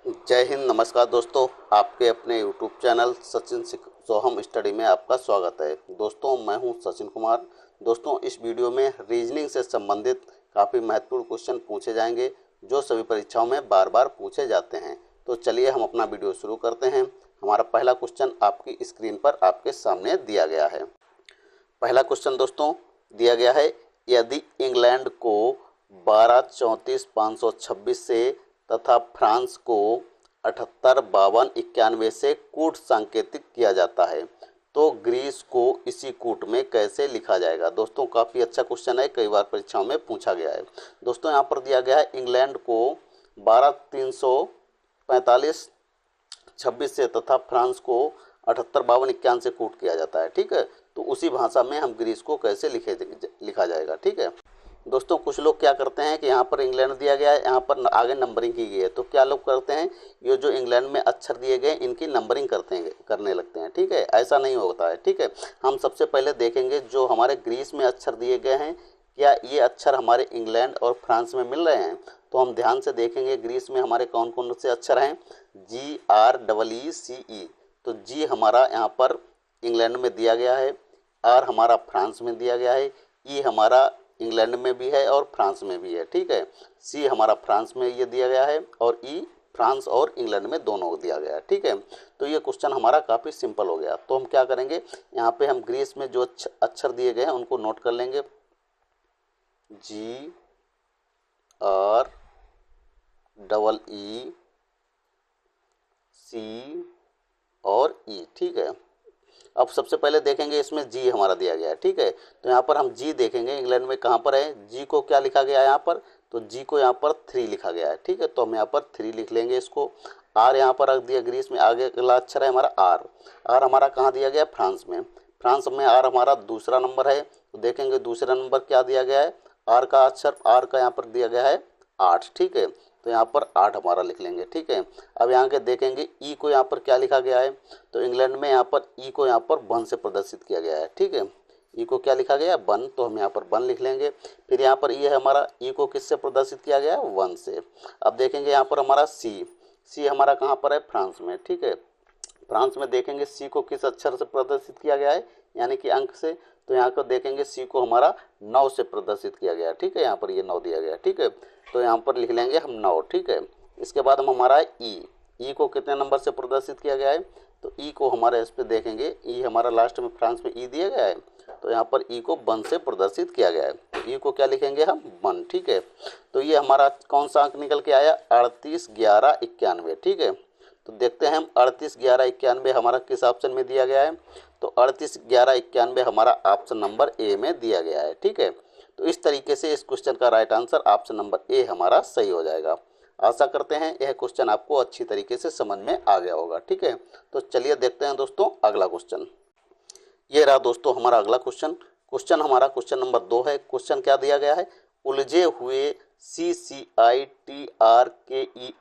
जय हिंद, नमस्कार दोस्तों। आपके अपने यूट्यूब चैनल सचिन सोहम स्टडी में आपका स्वागत है। दोस्तों, मैं हूं सचिन कुमार। दोस्तों, इस वीडियो में रीजनिंग से संबंधित काफ़ी महत्वपूर्ण क्वेश्चन पूछे जाएंगे जो सभी परीक्षाओं में बार बार पूछे जाते हैं। तो चलिए हम अपना वीडियो शुरू करते हैं। हमारा पहला क्वेश्चन आपकी स्क्रीन पर आपके सामने दिया गया है। पहला क्वेश्चन दोस्तों दिया गया है, यदि इंग्लैंड को 12 34 526 से तथा फ्रांस को 78 52 91 से कूट सांकेतिक किया जाता है तो ग्रीस को इसी कूट में कैसे लिखा जाएगा। दोस्तों, काफ़ी अच्छा क्वेश्चन है, कई बार परीक्षाओं में पूछा गया है। दोस्तों, यहाँ पर दिया गया है इंग्लैंड को 12 345 26 से तथा फ्रांस को 78 52 91 से कूट किया जाता है। ठीक है, तो उसी भाषा में हम ग्रीस को कैसे लिखा जाएगा। ठीक है दोस्तों, कुछ लोग क्या करते हैं कि यहाँ पर इंग्लैंड दिया गया है, यहाँ पर आगे नंबरिंग की गई है, तो क्या लोग करते हैं, ये जो इंग्लैंड में अक्षर दिए गए इनकी नंबरिंग करने लगते हैं। ठीक है, ऐसा नहीं होता है। ठीक है, हम सबसे पहले देखेंगे जो हमारे ग्रीस में अक्षर दिए गए हैं, क्या ये अक्षर हमारे इंग्लैंड और फ्रांस में मिल रहे हैं। तो हम ध्यान से देखेंगे ग्रीस में हमारे कौन कौन से अक्षर हैं, GREECE। तो जी हमारा यहाँ पर इंग्लैंड में दिया गया है, आर हमारा फ्रांस में दिया गया है, ई हमारा इंग्लैंड में भी है और फ्रांस में भी है। ठीक है, सी हमारा फ्रांस में ये दिया गया है और ई फ्रांस और इंग्लैंड में दोनों को दिया गया है। ठीक है, तो ये क्वेश्चन हमारा काफ़ी सिंपल हो गया। तो हम क्या करेंगे, यहाँ पे हम ग्रीस में जो अक्षर दिए गए हैं उनको नोट कर लेंगे, GREECE और ई। ठीक है, अब सबसे पहले देखेंगे इसमें जी हमारा दिया गया है। ठीक है, तो यहाँ पर हम जी देखेंगे इंग्लैंड में कहाँ पर है, जी को क्या लिखा गया है यहाँ पर, तो जी को यहाँ पर 3 लिखा गया है। ठीक है, तो हम यहाँ पर 3 लिख लेंगे इसको। आर यहाँ पर रख दिया ग्रीस में, आगे अगला अक्षर है हमारा आर। आर हमारा कहाँ दिया गया है, फ्रांस में। फ्रांस में आर हमारा दूसरा नंबर है, तो देखेंगे दूसरा नंबर क्या दिया गया है, आर का अक्षर, आर का यहाँ पर दिया गया है 8। ठीक है, तो यहाँ पर 8 हमारा लिख लेंगे। ठीक है, अब यहाँ के देखेंगे ई को यहाँ पर क्या लिखा गया है, तो इंग्लैंड में यहाँ पर ई को यहाँ पर 1 से प्रदर्शित किया गया है। ठीक है, ई को क्या लिखा गया है, 1, तो हम यहाँ पर 1 लिख लेंगे। फिर यहाँ पर ये है हमारा ई को किससे प्रदर्शित किया गया है, 1 से। अब देखेंगे यहाँ पर हमारा सी हमारा कहाँ पर है, फ्रांस में। ठीक है, फ्रांस में देखेंगे सी को किस अक्षर से प्रदर्शित किया गया है, यानी कि अंक से, तो यहाँ पर देखेंगे सी को हमारा 9 से प्रदर्शित किया गया है। ठीक है, यहाँ पर ये 9 दिया गया है। ठीक है, तो यहाँ पर लिख लेंगे हम 9। ठीक है, इसके बाद हम हमारा ई को कितने नंबर से प्रदर्शित किया गया है, तो ई को हमारे इस पे देखेंगे, ई हमारा लास्ट में फ्रांस में ई दिया गया है, तो यहाँ पर ई को 1 से प्रदर्शित किया गया है, तो ई को क्या लिखेंगे हम, 1। ठीक है, तो ये हमारा कौन सा अंक निकल के आया, 38 11 91। ठीक है, तो देखते हैं हम 38 11 91 हमारा किस ऑप्शन में दिया गया है, तो 38 11 91 हमारा ऑप्शन नंबर ए में दिया गया है। ठीक है, तो इस तरीके से इस क्वेश्चन का right answer option number A हमारा सही हो जाएगा। आशा करते हैं यह क्वेश्चन आपको अच्छी तरीके से समझ में आ गया होगा। ठीक है, तो चलिए देखते हैं दोस्तों अगला क्वेश्चन। ये रहा दोस्तों हमारा अगला क्वेश्चन। क्वेश्चन हमारा क्वेश्चन नंबर 2 है। क्वेश्चन क्या दिया गया है, उलझे हुए CCITRKE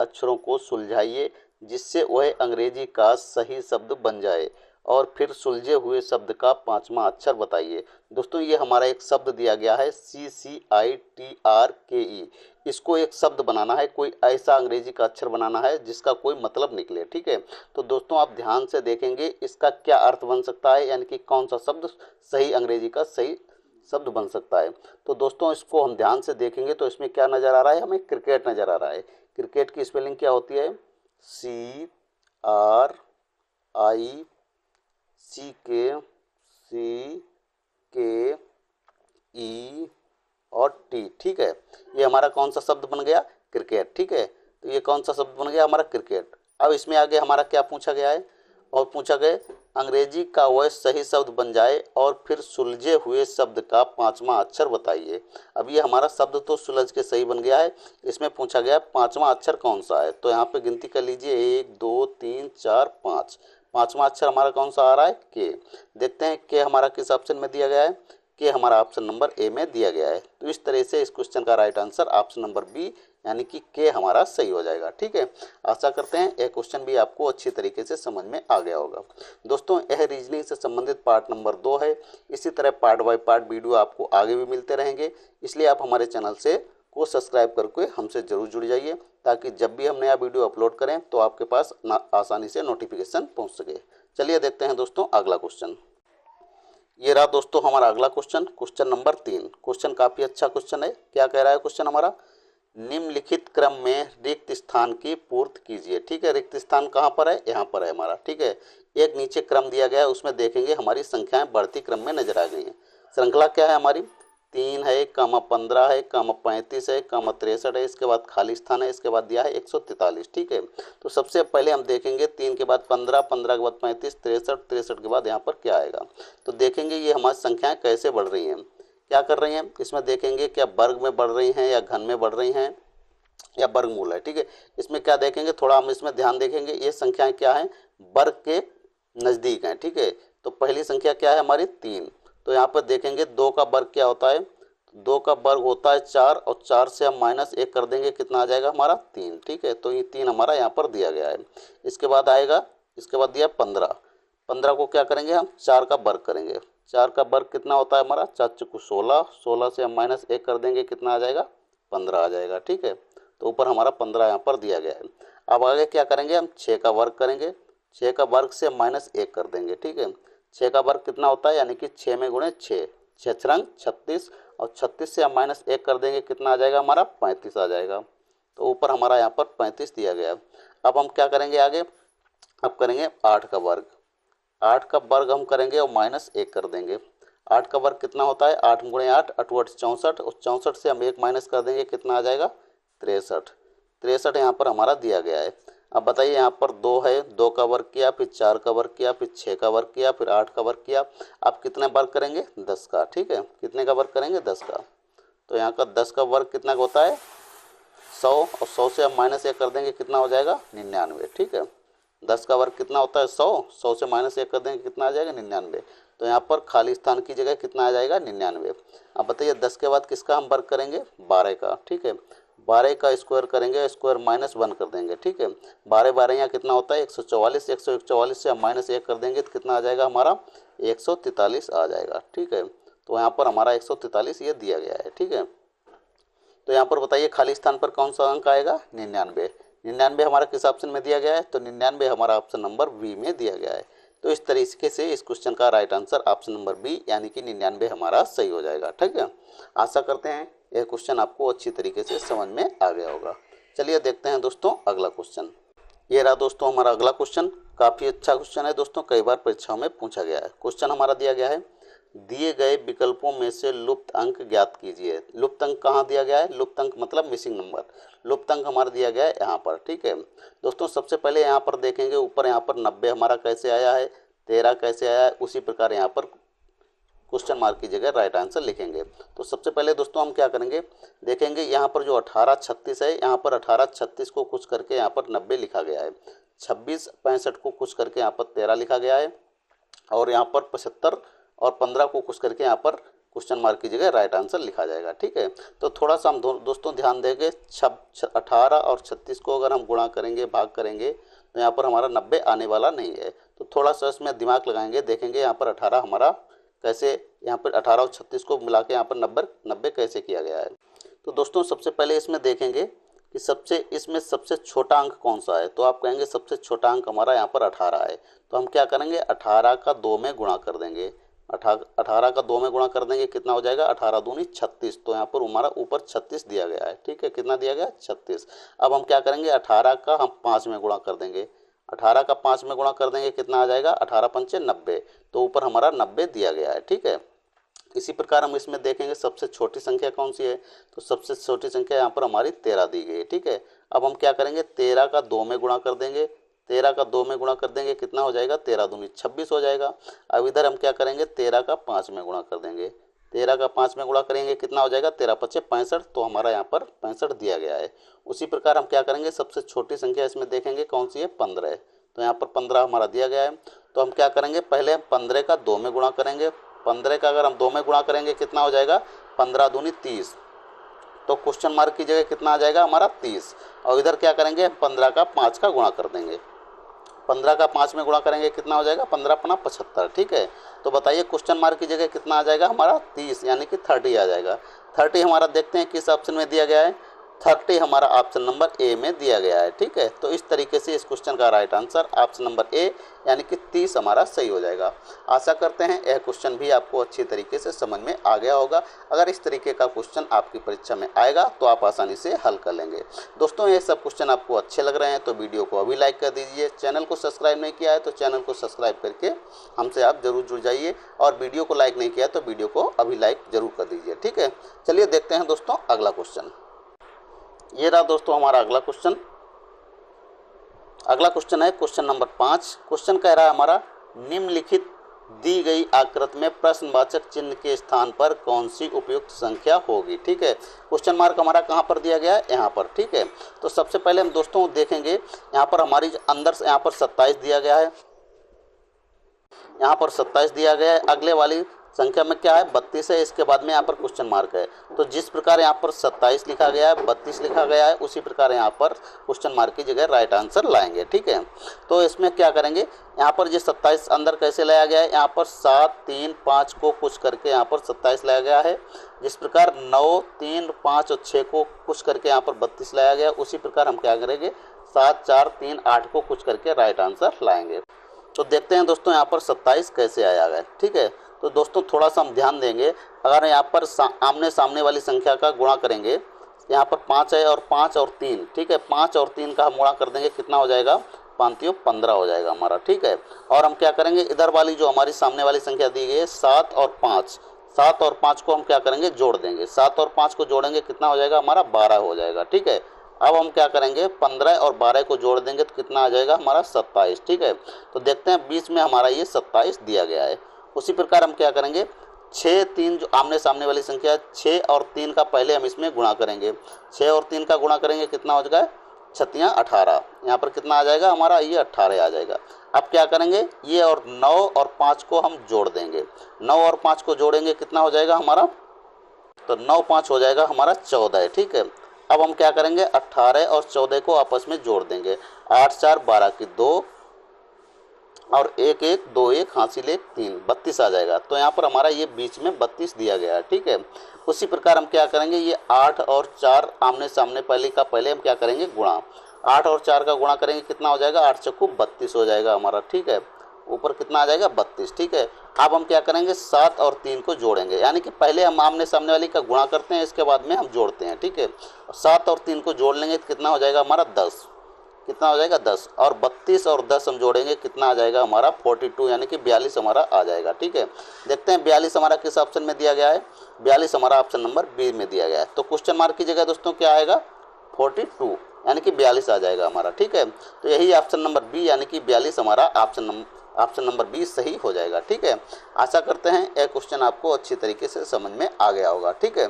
अक्षरों को सुलझाइए जिससे वह अंग्रेजी का सही शब्द बन जाए और फिर सुलझे हुए शब्द का 5वां अक्षर बताइए। दोस्तों, ये हमारा एक शब्द दिया गया है CCITRKE। इसको एक शब्द बनाना है, कोई ऐसा अंग्रेजी का अक्षर बनाना है जिसका कोई मतलब निकले। ठीक है, तो दोस्तों आप ध्यान से देखेंगे इसका क्या अर्थ बन सकता है, यानी कि कौन सा शब्द सही अंग्रेजी का सही शब्द बन सकता है। तो दोस्तों इसको हम ध्यान से देखेंगे तो इसमें क्या नज़र आ रहा है, हमें क्रिकेट नज़र आ रहा है। क्रिकेट की स्पेलिंग क्या होती है, CRICKE और टी। ठीक है, ये हमारा कौन सा शब्द बन गया, क्रिकेट। ठीक है, तो ये कौन सा शब्द बन गया हमारा, क्रिकेट। अब इसमें आगे हमारा क्या पूछा गया है, और पूछा गया अंग्रेजी का वह सही शब्द बन जाए और फिर सुलझे हुए शब्द का 5वां अक्षर बताइए। अब ये हमारा शब्द तो सुलझ के सही बन गया है, इसमें पूछा गया 5वां अक्षर कौन सा है, तो यहाँ पे गिनती कर लीजिए 1 2 3 4 5। 5वां अक्षर हमारा कौन सा आ रहा है, के। देखते हैं के हमारा किस ऑप्शन में दिया गया है, के हमारा ऑप्शन नंबर ए में दिया गया है। तो इस तरह से इस क्वेश्चन का right answer option number B यानी कि के हमारा सही हो जाएगा। ठीक है, आशा करते हैं यह क्वेश्चन भी आपको अच्छी तरीके से समझ में आ गया होगा। दोस्तों, यह रीजनिंग से संबंधित पार्ट नंबर 2 है। इसी तरह पार्ट बाय पार्ट वीडियो आपको आगे भी मिलते रहेंगे, इसलिए आप हमारे चैनल से को सब्सक्राइब करके हमसे जरूर जुड़ जाइए ताकि जब भी हम नया वीडियो अपलोड करें तो आपके पास आसानी से नोटिफिकेशन पहुंच सके। चलिए देखते हैं दोस्तों अगला क्वेश्चन। ये रहा दोस्तों हमारा अगला क्वेश्चन, क्वेश्चन नंबर 3। क्वेश्चन काफ़ी अच्छा क्वेश्चन है। क्या कह रहा है क्वेश्चन हमारा, निम्नलिखित क्रम में रिक्त स्थान की पूर्ति कीजिए। ठीक है, रिक्त स्थान कहाँ पर है, यहाँ पर है हमारा। ठीक है, एक नीचे क्रम दिया गया है, उसमें देखेंगे हमारी संख्याएं बढ़ती क्रम में नजर आ गई हैं। श्रृंखला क्या है हमारी, 3 है, 15 है, 35 है, 63 है, इसके बाद खाली स्थान है, इसके बाद दिया है 143। ठीक है, तो सबसे पहले हम देखेंगे 3 के बाद 15, 15 के बाद 35, 63, 63 के बाद यहाँ पर क्या आएगा। तो देखेंगे ये हमारी संख्याएं कैसे बढ़ रही हैं, क्या कर रही हैं। इसमें देखेंगे क्या वर्ग में बढ़ रही हैं या घन में बढ़ रही हैं या वर्गमूल है। ठीक है, इसमें क्या देखेंगे, थोड़ा हम इसमें ध्यान देखेंगे। ये संख्याएं क्या है, वर्ग के नज़दीक हैं। ठीक है, तो पहली संख्या क्या है हमारी 3, तो यहाँ पर देखेंगे 2 का वर्ग क्या होता है, 2 का वर्ग होता है 4, और 4 से हम -1 कर देंगे, कितना आ जाएगा हमारा 3। ठीक है, तो ये 3 हमारा यहाँ पर दिया गया है। इसके बाद आएगा, इसके बाद दिया 15, 15 को क्या करेंगे हम 4 का वर्ग करेंगे, 4 का वर्ग कितना होता है हमारा 4 चौको 16, 16 से हम -1 कर देंगे, कितना आ जाएगा 15 आ जाएगा। ठीक है, तो ऊपर हमारा 15 यहाँ पर दिया गया है। अब आगे क्या करेंगे हम 6 का वर्ग करेंगे, 6 का वर्ग से -1 कर देंगे। ठीक है, 6 का वर्ग कितना होता है, यानी कि 6 में गुणे 6, 6 छंग 36, और 36 से हम -1 कर देंगे, कितना आ जाएगा हमारा 35 आ जाएगा। तो ऊपर हमारा यहाँ पर 35 दिया गया। अब हम क्या करेंगे आगे, अब करेंगे 8 का वर्ग, 8 का वर्ग हम करेंगे और -1 कर देंगे। 8 का वर्ग कितना होता है, 8 गुणे 8, 8 64, और 64 से हम 1 माइनस कर देंगे, कितना आ जाएगा 63, 63 यहाँ पर हमारा दिया गया है। अब बताइए यहाँ पर 2 है, 2 का वर्ग किया, फिर 4 का वर्ग किया, फिर 6 का वर्ग किया, फिर 8 का वर्ग किया। आप कितने वर्ग करेंगे 10 का। ठीक है, कितने का वर्ग करेंगे 10 का, तो यहाँ का 10 का वर्ग कितना का होता है 100, और 100 से हम -1 कर देंगे, कितना हो जाएगा 99। ठीक है, 10 का वर्ग कितना होता है 100, 100 से -1 कर देंगे, कितना आ जाएगा 99। तो यहाँ पर खाली स्थान की जगह कितना आ जाएगा 99। अब बताइए 10 के बाद किसका हम वर्ग करेंगे 12 का। ठीक है, 12 का स्क्वायर करेंगे, स्क्वायर -1 कर देंगे। ठीक है, 12 12 यहाँ कितना होता है 144, 144 से हम -1 कर देंगे, तो कितना आ जाएगा हमारा 143 आ जाएगा। ठीक है, तो यहाँ पर हमारा 143 ये दिया गया है। ठीक है, तो यहाँ पर बताइए खाली स्थान पर कौन सा अंक आएगा 99। 99 हमारा किस ऑप्शन में दिया गया है, तो 99 हमारा ऑप्शन नंबर बी में दिया गया है। तो इस तरीके से इस क्वेश्चन का right answer option number B यानी कि 99 हमारा सही हो जाएगा। ठीक है, आशा करते हैं यह क्वेश्चन आपको अच्छी तरीके से समझ में आ गया होगा। चलिए देखते हैं दोस्तों अगला क्वेश्चन। ये रहा दोस्तों हमारा अगला क्वेश्चन, काफ़ी अच्छा क्वेश्चन है दोस्तों, कई बार परीक्षाओं में पूछा गया है। क्वेश्चन हमारा दिया गया है, दिए गए विकल्पों में से लुप्त अंक ज्ञात कीजिए। लुप्त अंक कहाँ दिया गया है, लुप्त अंक मतलब मिसिंग नंबर। लुप्त अंक हमारा दिया गया है यहाँ पर। ठीक है दोस्तों, सबसे पहले यहाँ पर देखेंगे ऊपर यहाँ पर 90 हमारा कैसे आया है, 13 कैसे आया है, उसी प्रकार यहाँ पर क्वेश्चन मार्क की जगह राइट आंसर लिखेंगे। तो सबसे पहले दोस्तों हम क्या करेंगे, देखेंगे यहाँ पर जो 18 36 है, यहाँ पर 18 36 को कुछ करके यहाँ पर 90 लिखा गया है, 26 65 को कुछ करके यहाँ पर 13 लिखा गया है, और यहाँ पर 75 और 15 को कुछ करके यहाँ पर क्वेश्चन मार्क की जगह राइट आंसर लिखा जाएगा। ठीक है, तो थोड़ा सा हम दोस्तों ध्यान देंगे, 18 और 36 को अगर हम गुणा करेंगे भाग करेंगे तो यहाँ पर हमारा 90 आने वाला नहीं है। तो थोड़ा सा इसमें दिमाग लगाएंगे, देखेंगे यहाँ पर 18 हमारा कैसे, यहाँ पर 18 और 36 को मिला के यहाँ पर 90 कैसे किया गया है। तो दोस्तों सबसे पहले इसमें देखेंगे कि इसमें सबसे छोटा अंक कौन सा है, तो आप कहेंगे सबसे छोटा अंक हमारा यहाँ पर 18 है। तो हम क्या करेंगे 18 का 2 में गुणा कर देंगे, 18 का 2 में गुणा कर देंगे, कितना हो जाएगा 18 दूनी 36। तो यहाँ पर हमारा ऊपर 36 दिया गया है। ठीक है, कितना दिया गया 36। अब हम क्या करेंगे 18 का हम 5 में गुणा कर देंगे, 18 का 5 में गुणा कर देंगे, कितना आ जाएगा 18 पंचे 90। तो ऊपर हमारा 90 दिया गया है। ठीक है, इसी प्रकार हम इसमें देखेंगे सबसे छोटी संख्या कौन सी है, तो सबसे छोटी संख्या यहाँ पर हमारी 13 दी गई है। ठीक है, अब हम क्या करेंगे 13 का 2 में गुणा कर देंगे, 13 का 2 में गुणा कर देंगे, कितना हो जाएगा 13 दूनी 26 हो जाएगा। अब इधर हम क्या करेंगे 13 का 5 में गुणा कर देंगे, 13 का 5 में गुणा करेंगे, कितना हो जाएगा 13 पच्चे 65। तो हमारा यहाँ पर 65 दिया गया है। उसी प्रकार हम क्या करेंगे सबसे छोटी संख्या इसमें देखेंगे कौन सी है 15 है। तो यहाँ पर 15 हमारा दिया गया है। तो हम क्या करेंगे पहले 15 का 2 में गुणा करेंगे, 15 का अगर हम 2 में गुणा करेंगे कितना हो जाएगा 15 दूनी 30। तो क्वेश्चन मार्क की जगह कितना आ जाएगा हमारा 30। और इधर क्या करेंगे 15 का 5 का गुणा कर देंगे, 15 का 5 में गुणा करेंगे, कितना हो जाएगा 15 अपना 75। ठीक है, तो बताइए क्वेश्चन मार्क की जगह कितना आ जाएगा हमारा 30 यानी कि 30 आ जाएगा। 30 हमारा देखते हैं किस ऑप्शन में दिया गया है, 30 हमारा ऑप्शन नंबर ए में दिया गया है। ठीक है, तो इस तरीके से इस क्वेश्चन का right answer option number A यानी कि 30 हमारा सही हो जाएगा। आशा करते हैं यह क्वेश्चन भी आपको अच्छी तरीके से समझ में आ गया होगा। अगर इस तरीके का क्वेश्चन आपकी परीक्षा में आएगा तो आप आसानी से हल कर लेंगे। दोस्तों, ये सब क्वेश्चन आपको अच्छे लग रहे हैं तो वीडियो को अभी लाइक कर दीजिए। चैनल को सब्सक्राइब नहीं किया है तो चैनल को सब्सक्राइब करके हमसे आप जरूर जुड़ जाइए, और वीडियो को लाइक नहीं किया तो वीडियो को अभी लाइक जरूर कर दीजिए। ठीक है, चलिए देखते हैं दोस्तों अगला क्वेश्चन। ये रहा दोस्तों हमारा अगला क्वेश्चन। अगला क्वेश्चन है क्वेश्चन नंबर 5। क्वेश्चन कह रहा है हमारा, निम्नलिखित दी गई आकृति में प्रश्नवाचक चिन्ह के स्थान पर कौन सी उपयुक्त संख्या होगी। ठीक है, क्वेश्चन मार्क हमारा कहाँ पर दिया गया है, यहाँ पर। ठीक है, तो सबसे पहले हम दोस्तों देखेंगे यहाँ पर हमारी अंदर से यहाँ पर 27 दिया गया है, यहाँ पर 27 दिया गया है। अगले वाली संख्या में क्या है, 32 है। इसके बाद में यहाँ पर क्वेश्चन मार्क है। तो जिस प्रकार यहाँ पर 27 लिखा गया है, 32 लिखा गया है, उसी प्रकार यहाँ पर क्वेश्चन मार्क की जगह राइट आंसर लाएंगे। ठीक है, तो इसमें क्या करेंगे, यहाँ पर जो 27 अंदर कैसे लाया गया है, यहाँ पर 7, 3, 5 को कुछ करके यहाँ पर 27 लाया गया है। जिस प्रकार 9, 3, 5 और 6 को कुछ करके यहाँ पर 32 लाया गया, उसी प्रकार हम क्या करेंगे, 7, 4, 3, 8 को कुछ करके राइट आंसर लाएंगे। तो देखते हैं दोस्तों यहाँ पर 27 कैसे आया है। ठीक है, तो दोस्तों थोड़ा सा हम ध्यान देंगे। अगर यहाँ पर आमने सामने वाली संख्या का गुणा करेंगे, यहाँ पर 5 है और 5 और 3। ठीक है, 5 और 3 का हम गुणा कर देंगे, कितना हो जाएगा, 5 15 हो जाएगा हमारा। ठीक है, और हम क्या करेंगे, इधर वाली जो हमारी सामने वाली संख्या दी गई है 7 और 5, 7 और 5 को हम क्या करेंगे, जोड़ देंगे। 7 और 5 को जोड़ेंगे, कितना हो जाएगा हमारा, 12 हो जाएगा। ठीक है, अब हम क्या करेंगे, 15 और 12 को जोड़ देंगे तो कितना आ जाएगा हमारा, 27। ठीक है, तो देखते हैं बीच में हमारा ये 27 दिया गया है। उसी प्रकार हम क्या करेंगे, 6, 3 जो आमने सामने वाली संख्या है, 6 और 3 का पहले हम इसमें गुणा करेंगे। 6 और 3 का गुणा करेंगे, कितना हो जाएगा, 6 18। यहाँ पर कितना आ जाएगा हमारा, ये 18 आ जाएगा। अब क्या करेंगे, ये और 9 और 5 को हम जोड़ देंगे। 9 और 5 को जोड़ेंगे, कितना हो जाएगा हमारा, तो 9, 5 हो जाएगा हमारा 14। ठीक है, अब हम क्या करेंगे, 18 और 14 को आपस में जोड़ देंगे। 8, 4, 12 की 2 और 1, 1, 2, 1 हासिल 1, 3, 32 आ जाएगा। तो यहाँ पर हमारा ये बीच में 32 दिया गया है। ठीक है, उसी प्रकार हम क्या करेंगे, ये 8 और 4 आमने सामने पहले का पहले हम क्या करेंगे, गुणा। 8 और 4 का गुणा करेंगे, कितना हो जाएगा, 8 चौको 32 हो जाएगा हमारा। ठीक है, ऊपर कितना आ जाएगा, 32। ठीक है, अब हम क्या करेंगे, 7 और 3 को जोड़ेंगे, यानी कि पहले हम आमने सामने वाली का गुणा करते हैं, इसके बाद में हम जोड़ते हैं। ठीक है, 7 और 3 को जोड़ लेंगे तो कितना हो जाएगा हमारा, 10। कितना हो जाएगा, 10, और 32 और 10 हम जोड़ेंगे, कितना आ जाएगा हमारा, 42, यानी कि 42 हमारा आ जाएगा। ठीक है, देखते हैं 42 हमारा किस ऑप्शन में दिया गया है। 42 हमारा ऑप्शन नंबर बी में दिया गया है। तो क्वेश्चन मार्क की जगह दोस्तों क्या आएगा, 42, यानी कि 42 आ जाएगा हमारा। ठीक है, तो यही ऑप्शन नंबर बी यानी कि 42 हमारा ऑप्शन नंबर 20 सही हो जाएगा। ठीक है, आशा करते हैं यह क्वेश्चन आपको अच्छी तरीके से समझ में आ गया होगा। ठीक है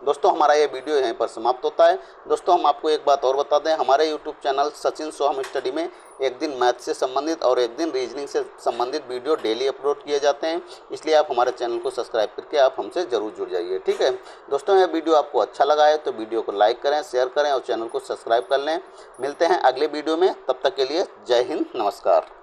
दोस्तों, हमारा ये वीडियो यहीं पर समाप्त होता है। दोस्तों, हम आपको एक बात और बता दें, हमारे यूट्यूब चैनल सचिन सोहम स्टडी में एक दिन मैथ से संबंधित और एक दिन रीजनिंग से संबंधित वीडियो डेली अपलोड किए जाते हैं, इसलिए आप हमारे चैनल को सब्सक्राइब करके आप हमसे जरूर जुड़ जाइए। ठीक है दोस्तों, यह वीडियो आपको अच्छा लगा है तो वीडियो को लाइक करें, शेयर करें और चैनल को सब्सक्राइब कर लें। मिलते हैं अगले वीडियो में, तब तक के लिए जय हिंद, नमस्कार।